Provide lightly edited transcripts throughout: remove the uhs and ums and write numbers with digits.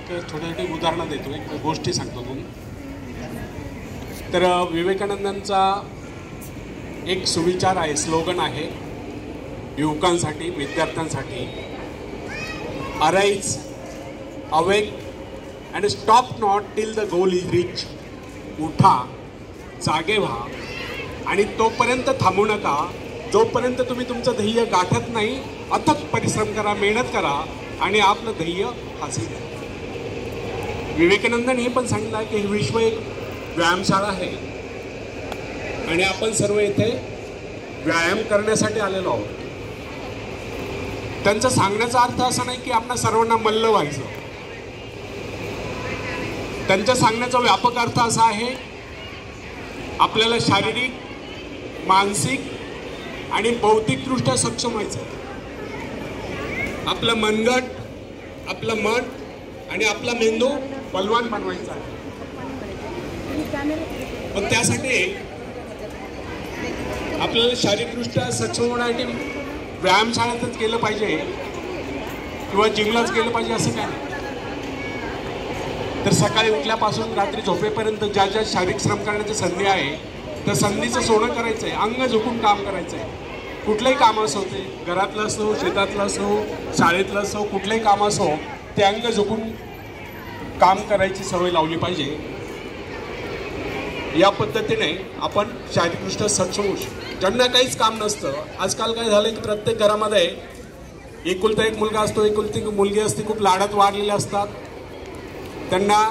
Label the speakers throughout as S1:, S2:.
S1: छोटे छोटे उदाहरणं देतो, एक गोष्टी सांगतो दोन. तर विवेकानंदांचा एक सुविचार आहे, स्लोगन आहे युवकांसाठी, विद्यार्थ्यांसाठी, arise, awake and stop not till the goal is reach. उठा, जागे व्हा आणि तोपर्यंत थांबू नका जोपर्यंत तुम्ही तुमचं ध्येय गाठत नाही. अथक परिश्रम करा, मेहनत करा आणि आपलं ध्येय हासिल करा. विवेकानंदांनी हे पण सांगितलं की विश्व एक व्यायामशाळा आहे आणि आपण सर्व इथे व्यायाम करण्यासाठी आलेलो आहोत. त्यांचा सांगण्याचा अर्थ असा नाही की आपण सर्वांना मल्ल व्हायचं. त्यांच्या सांगण्याचा व्यापक अर्थ असा आहे, आपल्याला शारीरिक, मानसिक आणि बौद्धिकदृष्ट्या सक्षम व्हायचं. आपलं मनगट, आपलं मन आणि आपला मेंदू बलवान बनवायचा आहे. पण त्यासाठी आपल्याला शारीरिकदृष्ट्या सक्षम होण्यासाठी व्यायामशाळेतच गेलं पाहिजे किंवा जिमलाच गेलं पाहिजे असं काय नाही. तर सकाळी उठल्यापासून रात्री झोपेपर्यंत ज्या ज्या शारीरिक श्रम करण्याची संधी आहे त्या संधीचं सोनं करायचं आहे. अंग झोकून काम करायचं आहे. कुठलंही काम असो, ते घरातलं असो, शेतातलं असो, शाळेतलं असो, कुठलंही काम असो, ते अंग झोकून काम करायची सवय लावली पाहिजे. या पद्धतीने आपण शारीरिकदृष्ट्या सक्षम होऊ शकतो. ज्यांना काहीच काम नसतं, आजकाल काय झालं की प्रत्येक घरामध्ये एकुलता एक मुलगा असतो, एकुलती मुलगी असते, खूप लाडात वाढलेले असतात. त्यांना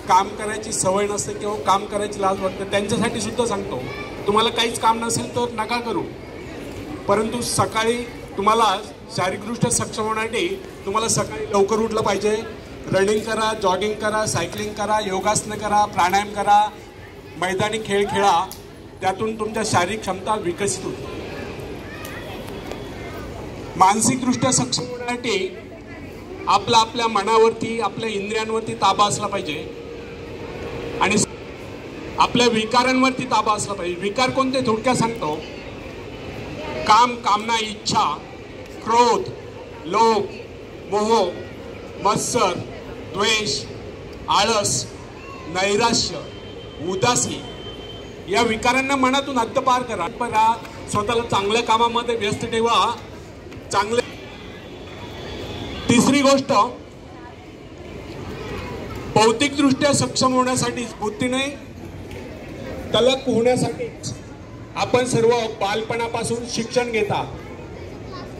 S1: काम करायची सवय नसते किंवा काम करायची लाज वाटते. त्यांच्यासाठी सुद्धा सांगतो, तुम्हाला काहीच काम नसेल तर नका करू, परंतु सकाळी तुम्हाला शारीरिकदृष्ट्या सक्षम होण्यासाठी तुम्हाला सकाळी लवकर उठलं पाहिजे. रनिंग करा, जॉगिंग करा, सायकलिंग करा, योगासनं करा, प्राणायाम करा, मैदानी खेळ खेळा. त्यातून तुमच्या शारीरिक क्षमता विकसित होते. मानसिकदृष्ट्या सक्षम होण्यासाठी आपल्या मनावरती, आपल्या इंद्रियांवरती ताबा असला पाहिजे आणि आपल्या विकारांवरती ताबा असला पाहिजे. विकार कोणते थोडक्यात सांगतो, काम, कामना, इच्छा, क्रोध, लोभ, मोह, मत्सर, द्वेष, आळस, नैराश्य, उदासी या विकारांना मनातून हद्दपार करा. स्वतःला चांगल्या कामामध्ये व्यस्त ठेवा. चांगले. तिसरी गोष्ट, बौद्धिकदृष्ट्या सक्षम होण्यासाठी, बुद्धीने तलक होण्यासाठी आपण सर्व बालपणापासून शिक्षण घेता.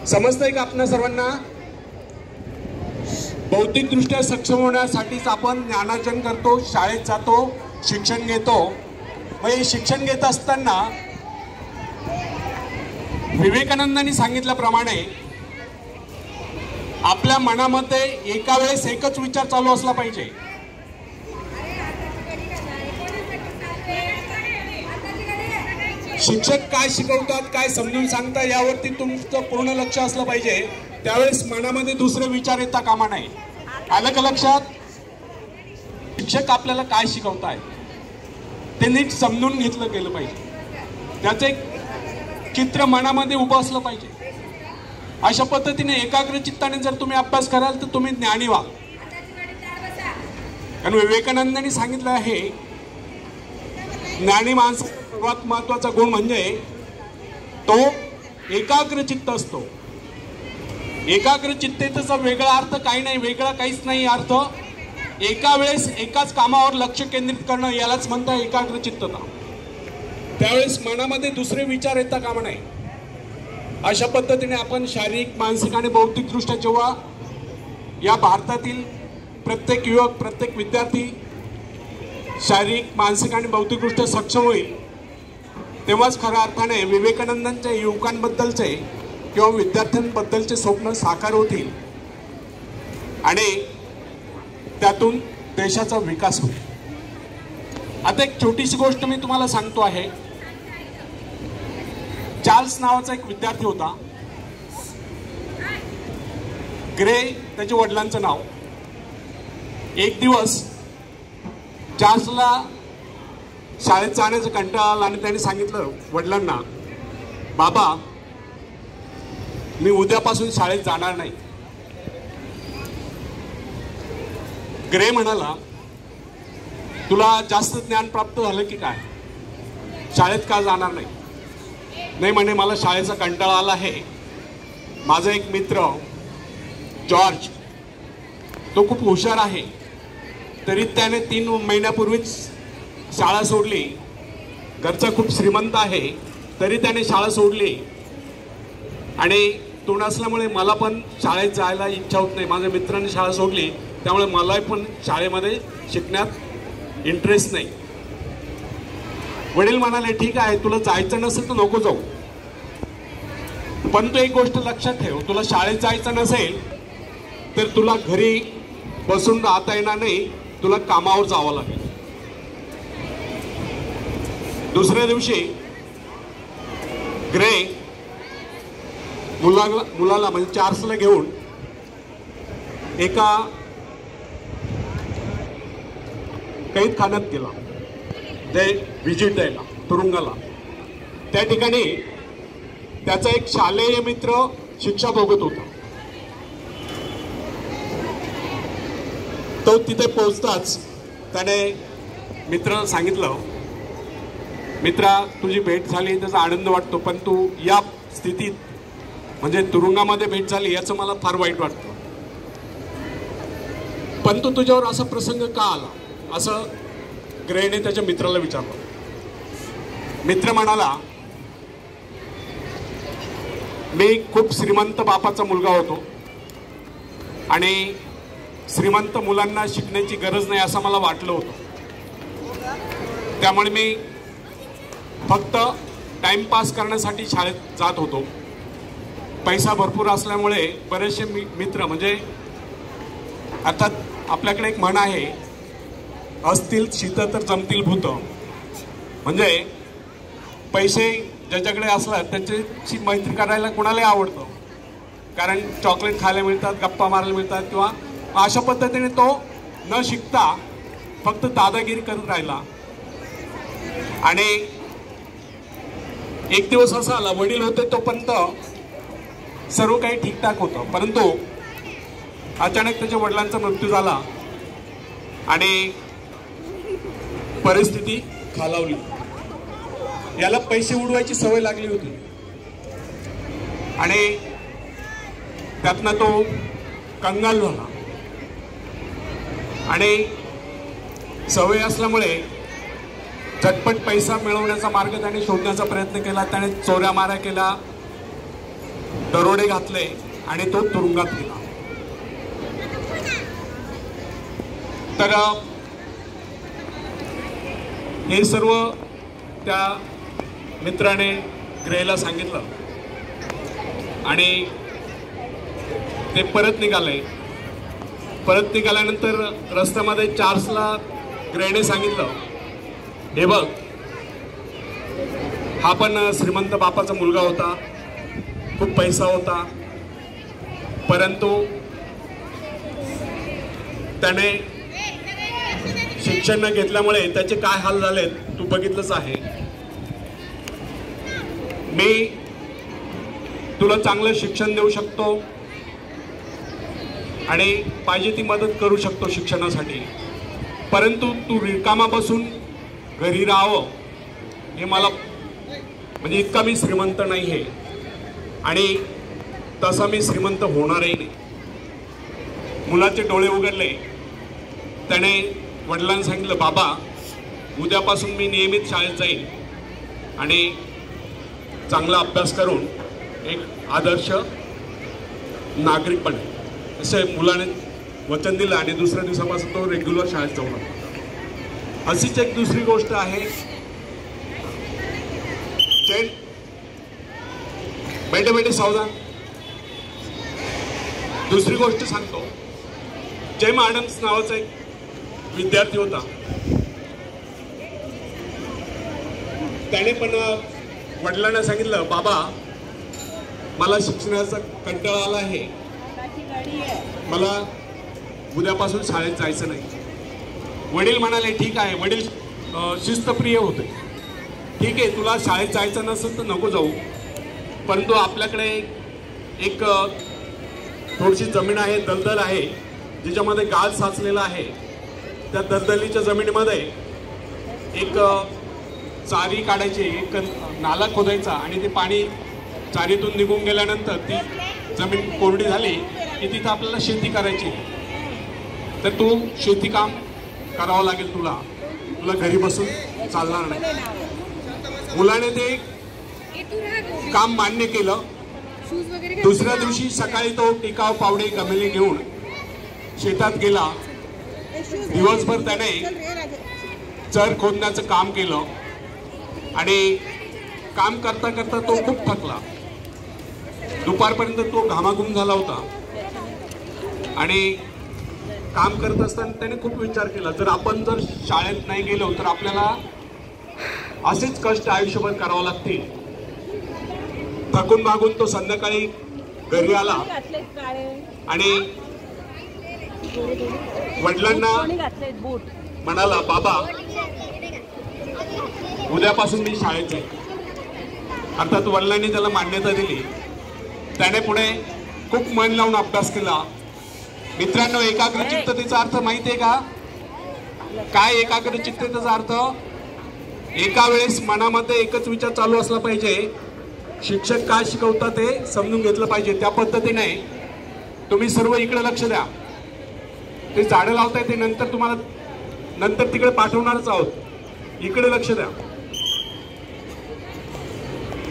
S1: समजतंय का आपल्या सर्वांना? बौद्धिकदृष्ट्या सक्षम होण्यासाठीच आपण ज्ञानार्जन करतो, शाळेत जातो, शिक्षण घेतो. मग हे शिक्षण घेत असताना विवेकानंदांनी सांगितल्याप्रमाणे आपल्या मनामध्ये एका वेळेस एकच विचार चालू असला पाहिजे. शिक्षक काय शिकवतात, काय समजून सांगतात यावरती तुमचं पूर्ण लक्ष असलं पाहिजे. त्यावेळेस मनामध्ये दुसरे विचार येता कामा नये. आलं का लक्षात? शिक्षक आपल्याला काय शिकवताय ते नीट समजून घेतलं गेलं पाहिजे. त्याचं एक चित्र मनामध्ये उभं असलं पाहिजे. अशा पद्धतीने एकाग्र चित्ताने जर तुम्ही अभ्यास कराल तर तुम्ही ज्ञानी व्हाल. कारण विवेकानंदांनी सांगितलं आहे, ज्ञानी माणसाचा सर्वात महत्वाचा गुण म्हणजे तो एकाग्र चित्त असतो. एकाग्र चित्तेचा वेगळा अर्थ काही नाही, वेगळा काहीच नाही अर्थ. एका वेळेस एकाच कामावर लक्ष केंद्रित करणं यालाच म्हणतात एकाग्र चित्तता. त्यावेळेस मनामध्ये दुसरे विचार येता कामा नये. अशा पद्धतीने आपण शारीरिक, मानसिक आणि बौद्धिकदृष्ट्या जेव्हा या भारतातील प्रत्येक युवक, प्रत्येक विद्यार्थी शारीरिक, मानसिक आणि बौद्धिकदृष्ट्या सक्षम होईल, तेव्हाच खऱ्या अर्थाने विवेकानंदांच्या युवकांबद्दलचे किंवा विद्यार्थ्यांबद्दलचे स्वप्न साकार होतील आणि त्यातून देशाचा विकास होईल. आता एक छोटीशी गोष्ट मी तुम्हाला सांगतो आहे. चार्ल्स नावाचा एक विद्यार्थी होता. ग्रे त्याच्या वडिलांचं नाव. एक दिवस चार्ल्सला शाळेत जाण्याचं कंटाळा आला आणि त्याने सांगितलं वडिलांना, बाबा मी उद्यापासून शाळेत जाणार नाही. ग्रे म्हणाला, तुला जास्त ज्ञान प्राप्त झालं की काय, शाळेत का जाणार नाही? नाही म्हणे, मला शाळेचा कंटाळा आला आहे. माझा एक मित्र जॉर्ज, तो खूप हुशार आहे, तरी त्याने 3 महिन्यापूर्वीच शाळा सोडली. घरचा खूप श्रीमंत आहे, तरी त्याने शाळा सोडली. आणि तो नसल्यामुळे मला पण शाळेत जायला इच्छा होत नाही. माझ्या मित्राने शाळा सोडली, त्यामुळे मला पण शाळेमध्ये शिकण्यात इंटरेस्ट नाही. वडील म्हणाले, ठीक आहे, तुला जायचं नसेल तर नको जाऊ, पण तू एक गोष्ट लक्षात ठेव, तुला शाळेत जायचं नसेल तर तुला घरी बसून राहता येणार नाही, तुला कामावर जावं लागेल. दुसऱ्या दिवशी ग्रे मुलाला म्हणजे चार्ल्सला घेऊन एका कैदखान्यात गेला, ते व्हिजिट द्यायला तुरुंगाला. त्या ठिकाणी त्याचा एक शालेय मित्र शिक्षा भोगत होता. तो तिथे पोहोचताच त्याने मित्राला सांगितलं, मित्रा, तुझी भेट झाली त्याचा आनंद वाटतो, पण तू या स्थितीत म्हणजे तुरुंगामध्ये भेट झाली याचं मला फार वाईट वाटतं. पण तू तुझ्यावर असा प्रसंग का आला, असं ग्रेने त्याच्या मित्राला विचारलं. मित्र म्हणाला, मी खूप श्रीमंत बापाचा मुलगा होतो आणि श्रीमंत मुलांना शिकण्याची गरज नाही असं मला वाटलं होतं. त्यामुळे मी फक्त टाइमपास करण्यासाठी शाळेत जात होतो. पैसा भरपूर असल्यामुळे बरेचसे मित्र, म्हणजे अर्थात आपल्याकडे एक म्हण आहे, असतील शीत तर जमतील भूत. म्हणजे पैसे ज्याच्याकडे असतात त्याच्याशी मैत्री करायला कोणालाही आवडतं, कारण चॉकलेट खायला मिळतात, गप्पा मारायला मिळतात, किंवा अशा पद्धतीने तो न शिकता फक्त दादागिरी करत राहिला. आणि एक दिवस असा आला, वडील होते तोपर्यंत सर्व काही ठीकठाक होतं, परंतु अचानक त्याच्या वडिलांचा मृत्यू झाला आणि परिस्थिती खालावली. याला पैसे उडवायची सवय लागली होती आणि त्यातनं तो कंगाल झाला. आणि सवय असल्यामुळे झटपट पैसा मिळवण्याचा मार्ग त्याने शोधण्याचा प्रयत्न केला. त्याने चोऱ्या माऱ्या केला, दरोडे घातले आणि तो तुरुंगात गेला. तर हे सर्व त्या मित्राने ग्रेला सांगितलं आणि ते परत निघाले. परत निघाल्यानंतर रस्त्यामध्ये चार्ल्सला ग्रेने सांगितलं, हे बघ, हा पण श्रीमंत बापाचा मुलगा होता, खूप पैसा होता, परंतु त्याने शिक्षण न घेतल्यामुळे त्याचे काय हाल झाले तू बघितलंच आहे. मी तुला चांगलं शिक्षण देऊ शकतो आणि पाहिजे ती मदत करू शकतो शिक्षणासाठी, परंतु तू रिकामा बसून घरी राहावं हे मला, म्हणजे इतका मी श्रीमंत नाही आहे आणि तसा मी श्रीमंत होणारही नाही. मुलाचे डोळे उघडले. त्याने वडिलांना सांगितलं, बाबा, उद्यापासून मी नियमित शाळेत जाईल आणि चांगला अभ्यास करून एक आदर्श नागरिक बनेल, असे मुलाने वचन दिलं आणि दुसऱ्या दिवसापासून तो रेग्युलर शाळेत जाऊ लागला. अशीच एक दुसरी गोष्ट आहे. बेटे बेटे सावधान. दुसरी गोष्ट सांगतो. जेम ॲडम्स नावाचा एक विद्यार्थी होता. त्याने पण वडिलांना सांगितलं, बाबा, मला शिक्षणाचा कंटाळा आला आहे, मला उद्यापासून शाळेत जायचं नाही. वडील म्हणाले, ठीक आहे. वडील शिस्तप्रिय होते. ठीक आहे, तुला शाळेत जायचं नसेल तर नको जाऊ, परंतु आपल्याकडे एक थोडीशी जमीन आहे, दलदल आहे, ज्याच्यामध्ये गाळ साचलेला आहे, त्या दलदलीच्या जमिनीमध्ये एक चारी काढायची, एक नाला खोदायचा आणि ते पाणी चारीतून निघून गेल्यानंतर ती जमीन कोरडी झाली की तिथं आपल्याला शेती करायची. तर तू शेती काम करावं लागेल, तुला घरी बसून चालणार नाही. मुलाने ते काम मान्य केलं. दुसऱ्या दिवशी सकाळी तो टिकाव पावडे गमेली घेऊन शेतात गेला. दिवसभर त्याने चर खोदण्याचं काम केलं आणि काम करता करता तो खूप थकला. दुपारपर्यंत तो घामाघूम झाला होता आणि काम करत असताना त्याने खूप विचार केला, जर आपण जर शाळेत नाही गेलो तर आपल्याला असेच कष्ट आयुष्यभर करावं लागतील. थकून भागून तो संध्याकाळी घरी आला आणि वडिलांना म्हणाला, बाबा उद्यापासून मी शाळेत जाईल. अर्थात वडिलांनी त्याला मान्यता दिली. त्याने पुढे खूप मन लावून अभ्यास केला. मित्रांनो, एकाग्रचित्ततेचा अर्थ माहितीये का? काय एकाग्रचित्ततेचा अर्थ? एका वेळेस मनामध्ये एकच विचार चालू असला पाहिजे. शिक्षक काय शिकवतात ते समजून घेतलं पाहिजे. त्या पद्धतीने तुम्ही सर्व इकडे लक्ष द्या. ते झाडं लावताय ते नंतर तिकडे पाठवणारच आहोत. इकडे लक्ष द्या.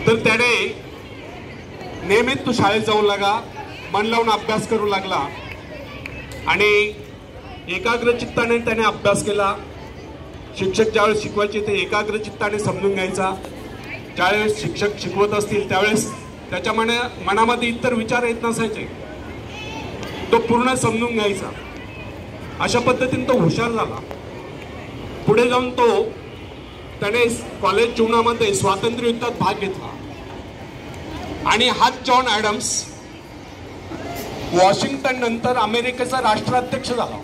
S1: तर त्याने नेहमीच तो शाळेत जाऊ लागा, मन लावून अभ्यास करू लागला आणि एकाग्रचित्ताने त्याने अभ्यास केला. शिक्षक ज्यावेळेस शिकवायचे ते एकाग्रचित्ताने समजून घ्यायचा. ज्यावेळेस शिक्षक शिकवत असतील त्यावेळेस त्याच्या मनामध्ये इतर विचार येत नसायचे, तो पूर्ण समजून घ्यायचा. अशा पद्धतीने तो हुशार झाला. पुढे जाऊन त्याने कॉलेज जीवनामध्ये स्वातंत्र्य युद्धात भाग घेतला आणि हाच जॉन ॲडम्स वॉशिंग्टन नंतर अमेरिकेचा राष्ट्राध्यक्ष झाला.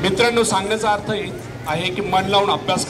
S1: मित्रांनो, सांगण्याचा अर्थ आहे की मन लावून अभ्यास